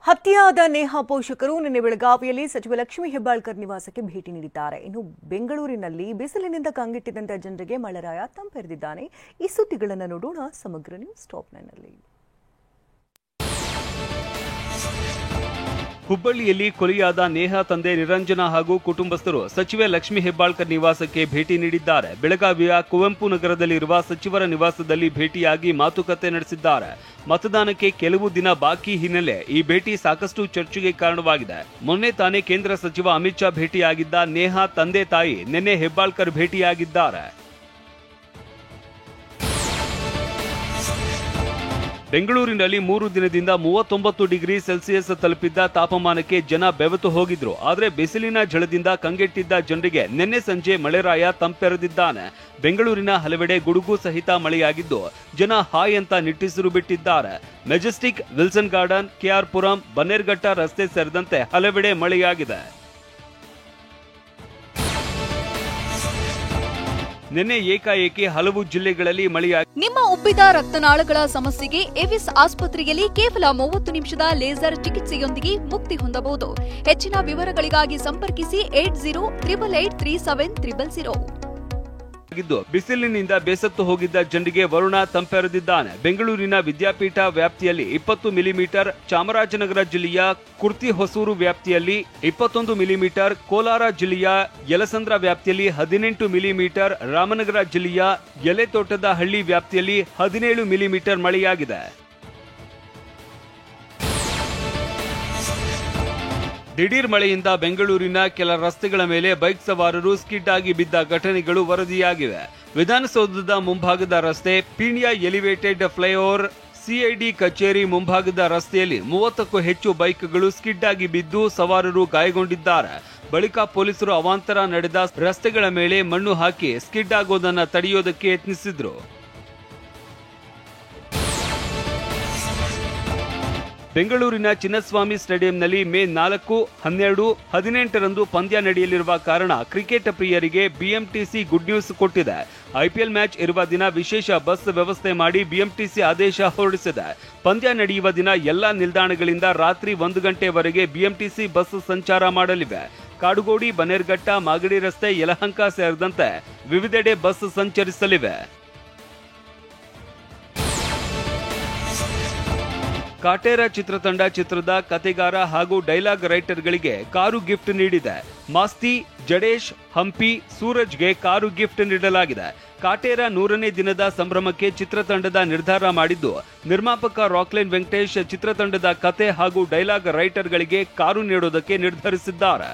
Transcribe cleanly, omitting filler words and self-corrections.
ಹತ್ಯೆಯಾದ ನೇಹಾ ಪೋಷಕರು ನಿನ್ನೆ ಬೆಳಗಾವಿಯಲ್ಲಿ ಸಚಿವ ಲಕ್ಷ್ಮೀ ಹೆಬ್ಬಾಳ್ಕರ್ ನಿವಾಸಕ್ಕೆ ಭೇಟಿ ನೀಡಿದ್ದಾರೆ. ಇನ್ನು ಬೆಂಗಳೂರಿನಲ್ಲಿ ಬಿಸಿಲಿನಿಂದ ಕಂಗೆಟ್ಟಿದ್ದಂತೆ ಜನರಿಗೆ ಮಳೆರಾಯ ತಂಪೆರೆದಿದ್ದಾನೆ. ಈ ಸುದ್ದಿಗಳನ್ನು ನೋಡೋಣ ಸಮಗ್ರ ನ್ಯೂಸ್ ಟಾಪ್ 9ನಲ್ಲಿ. ಹುಬ್ಬಳ್ಳಿಯಲ್ಲಿ ಕೊಲೆಯಾದ ನೇಹಾ ತಂದೆ ನಿರಂಜನ ಹಾಗೂ ಕುಟುಂಬಸ್ಥರು ಸಚಿವೆ ಲಕ್ಷ್ಮೀ ಹೆಬ್ಬಾಳ್ಕರ್ ನಿವಾಸಕ್ಕೆ ಭೇಟಿ ನೀಡಿದ್ದಾರೆ. ಬೆಳಗಾವಿಯ ಕುವೆಂಪು ನಗರದಲ್ಲಿರುವ ಸಚಿವರ ನಿವಾಸದಲ್ಲಿ ಭೇಟಿಯಾಗಿ ಮಾತುಕತೆ ನಡೆಸಿದ್ದಾರೆ. ಮತದಾನಕ್ಕೆ ಕೆಲವು ದಿನ ಬಾಕಿ ಹಿನ್ನೆಲೆ ಈ ಭೇಟಿ ಸಾಕಷ್ಟು ಚರ್ಚೆಗೆ ಕಾರಣವಾಗಿದೆ. ಮೊನ್ನೆ ತಾನೇ ಕೇಂದ್ರ ಸಚಿವ ಅಮಿತ್ ಶಾ ಭೇಟಿಯಾಗಿದ್ದ ನೇಹಾ ತಂದೆ ತಾಯಿ ನಿನ್ನೆ ಹೆಬ್ಬಾಳ್ಕರ್ ಭೇಟಿಯಾಗಿದ್ದಾರೆ. ಬೆಂಗಳೂರಿನಲ್ಲಿ 3 ದಿನದಿಂದ 39 ಡಿಗ್ರಿ ಸೆಲ್ಸಿಯಸ್ ತಲುಪಿದ್ದ ತಾಪಮಾನಕ್ಕೆ ಜನ ಬೆವೆತು ಹೋಗಿದ್ರು. ಆದರೆ ಬಿಸಿಲಿನ ಝಳದಿಂದ ಕಂಗೆಟ್ಟಿದ್ದ ಜನರಿಗೆ ನಿನ್ನೆ ಸಂಜೆ ಮಳೆರಾಯ ತಂಪೆರೆದಿದ್ದಾನೆ. ಬೆಂಗಳೂರಿನ ಹಲವೆಡೆ ಗುಡುಗು ಸಹಿತ ಮಳೆಯಾಗಿದ್ದು ಜನ ಹಾಯ್ ಅಂತ ನಿಟ್ಟುಸಿರು ಬಿಟ್ಟಿದ್ದಾರೆ. ಮೆಜೆಸ್ಟಿಕ್, ವಿಲ್ಸನ್ ಗಾರ್ಡನ್, ಕೆಆರ್ ಪುರಂ, ಬನ್ನೇರ್ಘಟ್ಟ ರಸ್ತೆ ಸೇರಿದಂತೆ ಹಲವೆಡೆ ಮಳೆಯಾಗಿದೆ. ನಿನ್ನೆ ಏಕಾಏಕಿ ಹಲವು ಜಿಲ್ಲೆಗಳಲ್ಲಿ ಮಳೆಯಾಗಿದೆ. ನಿಮ್ಮ ಉಬ್ಬಿದ ರಕ್ತನಾಳಗಳ ಸಮಸ್ಯೆಗೆ ಎವಿಸ್ ಆಸ್ಪತ್ರೆಯಲ್ಲಿ ಕೇವಲ 30 ನಿಮಿಷದ ಲೇಸರ್ ಚಿಕಿತ್ಸೆಯೊಂದಿಗೆ ಮುಕ್ತಿ ಹೊಂದಬಹುದು. ಹೆಚ್ಚಿನ ವಿವರಗಳಿಗಾಗಿ ಸಂಪರ್ಕಿಸಿ 8088837300. ಬಿಸಿಲಿನಿಂದ ಬೇಸತ್ತು ಹೋಗಿದ್ದ ಜನರಿಗೆ ವರುಣ ತಂಪೆರೆದಿದ್ದಾನೆ. ಬೆಂಗಳೂರಿನ ವಿದ್ಯಾಪೀಠ ವ್ಯಾಪ್ತಿಯಲ್ಲಿ 20 ಮಿಲಿಮೀಟರ್, ಚಾಮರಾಜನಗರ ಜಿಲ್ಲೆಯ ಕುರ್ತಿ ಹೊಸೂರು ವ್ಯಾಪ್ತಿಯಲ್ಲಿ 21 ಮಿಲಿಮೀಟರ್, ಕೋಲಾರ ಜಿಲ್ಲೆಯ ಯಲಸಂದ್ರ ವ್ಯಾಪ್ತಿಯಲ್ಲಿ 18 ಮಿಲಿಮೀಟರ್, ರಾಮನಗರ ಜಿಲ್ಲೆಯ ಎಲೆತೋಟದ ಹಳ್ಳಿ ವ್ಯಾಪ್ತಿಯಲ್ಲಿ 17 ಮಿಲಿಮೀಟರ್ ಮಳೆಯಾಗಿದೆ. ದಿಢೀರ್ ಮಳೆಯಿಂದ ಬೆಂಗಳೂರಿನ ಕೆಲ ರಸ್ತೆಗಳ ಮೇಲೆ ಬೈಕ್ ಸವಾರರು ಸ್ಕಿಡ್ ಆಗಿ ಬಿದ್ದ ಘಟನೆಗಳು ವರದಿಯಾಗಿವೆ. ವಿಧಾನಸೌಧದ ಮುಂಭಾಗದ ರಸ್ತೆ, ಪೀಣ್ಯ ಎಲಿವೇಟೆಡ್ ಫ್ಲೈಓವರ್, ಸಿಐಡಿ ಕಚೇರಿ ಮುಂಭಾಗದ ರಸ್ತೆಯಲ್ಲಿ 30ಕ್ಕೂ ಹೆಚ್ಚು ಬೈಕ್ಗಳು ಸ್ಕಿಡ್ ಆಗಿ ಬಿದ್ದು ಸವಾರರು ಗಾಯಗೊಂಡಿದ್ದಾರೆ. ಬಳಿಕ ಪೊಲೀಸರು ಅವಾಂತರ ನಡೆದ ರಸ್ತೆಗಳ ಮೇಲೆ ಮಣ್ಣು ಹಾಕಿ ಸ್ಕಿಡ್ ಆಗೋದನ್ನ ತಡೆಯೋದಕ್ಕೆ ಯತ್ನಿಸಿದ್ರು. ಬೆಂಗಳೂರಿನ ಚಿನ್ನಸ್ವಾಮಿ ಸ್ಟೇಡಿಯಂನಲ್ಲಿ ಮೇ 4, 12, 18ರಂದು ಪಂದ್ಯ ನಡೆಯಲಿರುವ ಕಾರಣ ಕ್ರಿಕೆಟ್ ಪ್ರಿಯರಿಗೆ ಬಿಎಂಟಿಸಿ ಗುಡ್ ನ್ಯೂಸ್ ಕೊಟ್ಟಿದೆ. ಐಪಿಎಲ್ ಮ್ಯಾಚ್ ಇರುವ ದಿನ ವಿಶೇಷ ಬಸ್ ವ್ಯವಸ್ಥೆ ಮಾಡಿ ಬಿಎಂಟಿಸಿ ಆದೇಶ ಹೊರಡಿಸಿದೆ. ಪಂದ್ಯ ನಡೆಯುವ ದಿನ ಎಲ್ಲಾ ನಿಲ್ದಾಣಗಳಿಂದ ರಾತ್ರಿ 1 ಗಂಟೆವರೆಗೆ ಬಿಎಂಟಿಸಿ ಬಸ್ ಸಂಚಾರ ಮಾಡಲಿವೆ. ಕಾಡುಗೋಡಿ, ಬನ್ನೇರ್ಘಟ್ಟ, ಮಾಗಡಿ ರಸ್ತೆ, ಯಲಹಂಕ ಸೇರಿದಂತೆ ವಿವಿಧೆಡೆ ಬಸ್ ಸಂಚರಿಸಲಿವೆ. ಕಾಟೇರ ಚಿತ್ರತಂಡ ಚಿತ್ರದ ಕತೆಗಾರ ಹಾಗೂ ಡೈಲಾಗ್ ರೈಟರ್ಗಳಿಗೆ ಕಾರು ಗಿಫ್ಟ್ ನೀಡಿದೆ. ಮಾಸ್ತಿ, ಜಡೇಶ್, ಹಂಪಿ, ಸೂರಜ್ಗೆ ಕಾರು ಗಿಫ್ಟ್ ನೀಡಲಾಗಿದೆ. ಕಾಟೇರ 100ನೇ ದಿನದ ಸಂಭ್ರಮಕ್ಕೆ ಚಿತ್ರತಂಡದ ನಿರ್ಧಾರ ಮಾಡಿದ್ದು, ನಿರ್ಮಾಪಕ ರಾಕ್ಲೈನ್ ವೆಂಕಟೇಶ್ ಚಿತ್ರತಂಡದ ಕತೆ ಹಾಗೂ ಡೈಲಾಗ್ ರೈಟರ್ಗಳಿಗೆ ಕಾರು ನೀಡೋದಕ್ಕೆ ನಿರ್ಧರಿಸಿದ್ದಾರೆ.